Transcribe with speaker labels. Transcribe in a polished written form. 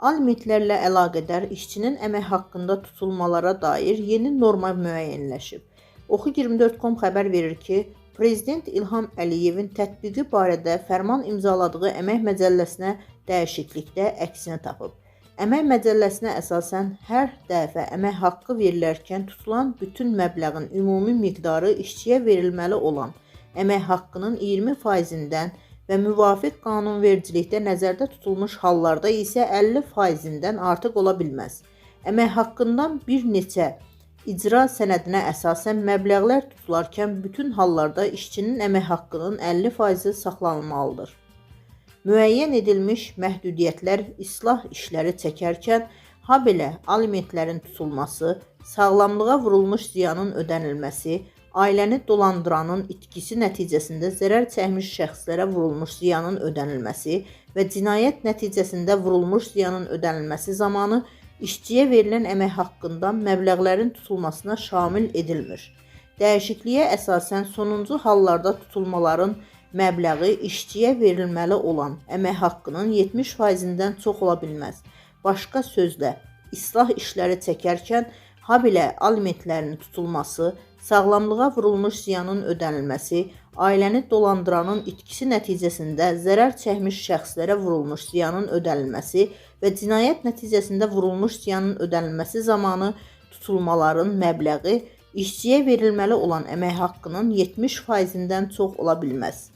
Speaker 1: Alimentlərlə əlaqədar işçinin əmək haqqında tutulmalara dair yeni norma müəyyənləşib. Oxu24.com xəbər verir ki, Prezident İlham Əliyevin tətbiqi barədə fərman imzaladığı əmək məcəlləsinə dəyişiklikdə əksini tapıb. Əmək məcəlləsinə əsasən hər dəfə əmək haqqı verilərkən tutulan bütün məbləğin ümumi miqdarı işçiyə verilməli olan əmək haqqının 20%-dən və müvafiq qanunvericilikdə nəzərdə tutulmuş hallarda isə 50%-dən artıq ola bilməz. Əmək haqqından bir neçə icra sənədinə əsasən məbləğlər tutularkən bütün hallarda işçinin əmək haqqının 50%-i saxlanılmalıdır. Müəyyən edilmiş məhdudiyyətlər islah işləri çəkərkən, habelə alimentlərin tutulması, sağlamlığa vurulmuş ziyanın ödənilməsi, ailəni dolandıranın itkisi nəticəsində zərər çəkmiş şəxslərə vurulmuş ziyanın ödənilməsi və cinayət nəticəsində vurulmuş ziyanın ödənilməsi zamanı işçiyə verilən əmək haqqından məbləğlərin tutulmasına şamil edilmir. Dəyişikliyə əsasən sonuncu hallarda tutulmaların məbləği işçiyə verilməli olan əmək haqqının 70%-dən çox ola bilməz. Başqa sözlə, islah işləri çəkərkən, habelə alimentlərin tutulması, sağlamlığa vurulmuş ziyanın ödənilməsi, ailəni dolandıranın itkisi nəticəsində zərər çəkmiş şəxslərə vurulmuş ziyanın ödənilməsi və cinayət nəticəsində vurulmuş ziyanın ödənilməsi zamanı tutulmaların məbləği işçiyə verilməli olan əmək haqqının 70%-dən çox ola bilməz.